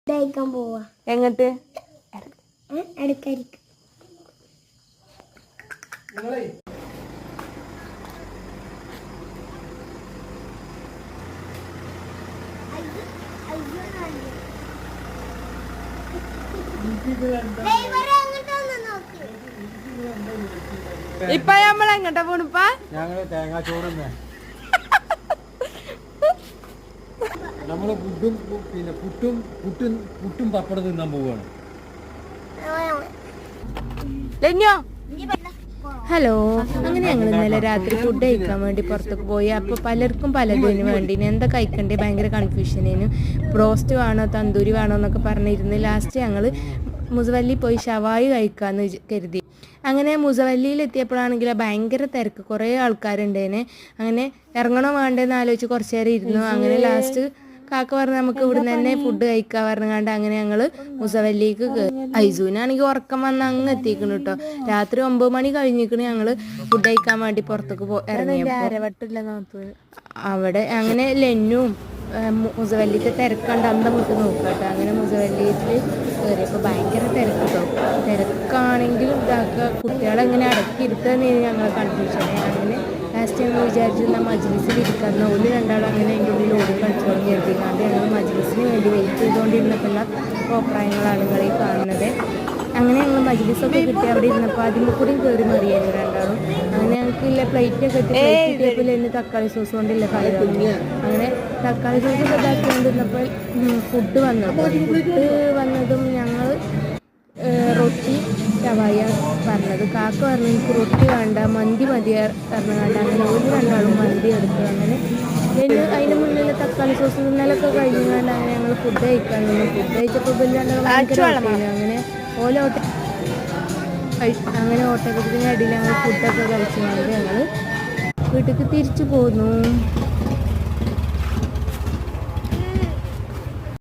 എങ്ങട്ട് ഇപ്പൊ നമ്മൾ എങ്ങട്ടാ പോണിപ്പാ? ഞങ്ങള് തേങ്ങാച്ചോറുന്നേ നമ്മള് ഫുഡും പിന്നെ പുട്ടും പപ്പടം തിന്നാൻ പോവുകയാണ്. ഹലോ, അങ്ങനെ ഞങ്ങൾ ഇന്നലെ രാത്രി ഫുഡ് കഴിക്കാൻ വേണ്ടി പുറത്തേക്ക് പോയി. അപ്പോൾ പലർക്കും പലതിന് വേണ്ടി എന്താ കഴിക്കണ്ടേ ഭയങ്കര കൺഫ്യൂഷനേനു. ബ്രോസ്റ്റ് വേണോ തന്തൂരി വേണോ എന്നൊക്കെ പറഞ്ഞിരുന്നു. ലാസ്റ്റ് ഞങ്ങൾ മുസവല്ലി പോയി ഷവായി കഴിക്കാമെന്ന് കരുതി. അങ്ങനെ മുസവല്ലിയിൽ എത്തിയപ്പോഴാണെങ്കിൽ ഭയങ്കര തിരക്ക്, കുറേ ആൾക്കാരുണ്ടേനെ. അങ്ങനെ ഇറങ്ങണോ വേണ്ടതെന്ന് ആലോചിച്ച് കുറച്ച് നേരം ഇരുന്നു. അങ്ങനെ ലാസ്റ്റ് കാക്ക പറഞ്ഞ് നമുക്ക് ഇവിടുന്ന് തന്നെ ഫുഡ് കഴിക്കാൻ പറഞ്ഞാണ്ട് അങ്ങനെ ഞങ്ങൾ മുസവല്ലിക്ക് ഐസൂനാണെങ്കിൽ ഉറക്കം വന്ന് അങ്ങ് എത്തിക്കണം കേട്ടോ. രാത്രി 9 മണി കഴിഞ്ഞിരിക്കണ് ഞങ്ങൾ ഫുഡ് കഴിക്കാൻ വേണ്ടി പുറത്തേക്ക് ഇറങ്ങിയപ്പോൾ അവിടെ അങ്ങനെ ലെന്നും മുസവല്ലിത്തെ തിരക്കണ്ട് അന്തം വിട്ട് നോക്കുക കേട്ടോ. അങ്ങനെ മുസവല്ലിയിൽ കയറിയപ്പോൾ ഭയങ്കര തിരക്ക് കേട്ടോ. തിരക്കാണെങ്കിലും ഇതാക്കുക കുട്ടികളെങ്ങനെ അടക്കിയിരുത്തുകയെന്ന് ഞങ്ങൾ കൺഫ്യൂഷനെ. അങ്ങനെ ലാസ്റ്റ് ഞങ്ങൾ വിചാരിച്ചിരുന്ന മജ്ലിസിൽ ഇരിക്കുന്ന ഒരു രണ്ടാളും അങ്ങനെ അതിൻ്റെ ഉള്ളിൽ ഓടി കളിച്ചോളം കരുതിക്കാണ്ട് ഞങ്ങൾ മജ്ലിസിന് വേണ്ടി വെയിറ്റ് ചെയ്തുകൊണ്ടിരുന്നപ്പോഴുള്ള അഭിപ്രായങ്ങളാണ് നിങ്ങളീ കാണുന്നത്. അങ്ങനെ ഞങ്ങൾ മജ്ലിസൊക്കെ കിട്ടി അവിടെ ഇരുന്നപ്പോൾ അതിൽ കൂടിയും കയറി മറിയായിരുന്നു രണ്ടാളും. അങ്ങനെ ഞങ്ങൾക്കില്ല പ്ലേറ്റൊക്കെ എത്തി പ്ലേറ്റ് കിട്ടിയപ്പോൾ തന്നെ തക്കാളി സോസ് കൊണ്ടില്ല കളി തുടങ്ങി. അങ്ങനെ തക്കാളി സോസ് ഇതാക്കിക്കൊണ്ടിരുന്നപ്പോൾ ഫുഡ് വന്നതും ഞങ്ങൾ റൊട്ടി ഷവായ പറഞ്ഞത്. കാക്ക പറഞ്ഞു എനിക്ക് റൊട്ടി വേണ്ട മന്തി മതി പറഞ്ഞുകൊണ്ട് അങ്ങനെ ഒരു രണ്ടാളും മന്തി എടുത്തു. അങ്ങനെ അതിന് മുന്നിൽ തക്കാളി സോസ് തിന്നലൊക്കെ കഴിഞ്ഞുകൊണ്ട് അങ്ങനെ ഞങ്ങൾ ഫുഡ് കഴിക്കാൻ നിന്നു. ഫുഡ് കഴിച്ചപ്പോൾ അങ്ങനെ അങ്ങനെ ഓട്ടോക്കത്തിന് അടിയിൽ ഞങ്ങൾ ഫുഡൊക്കെ കഴിച്ചുകൊണ്ട് ഞങ്ങൾ വീട്ടിലേക്ക് തിരിച്ചു പോന്നു.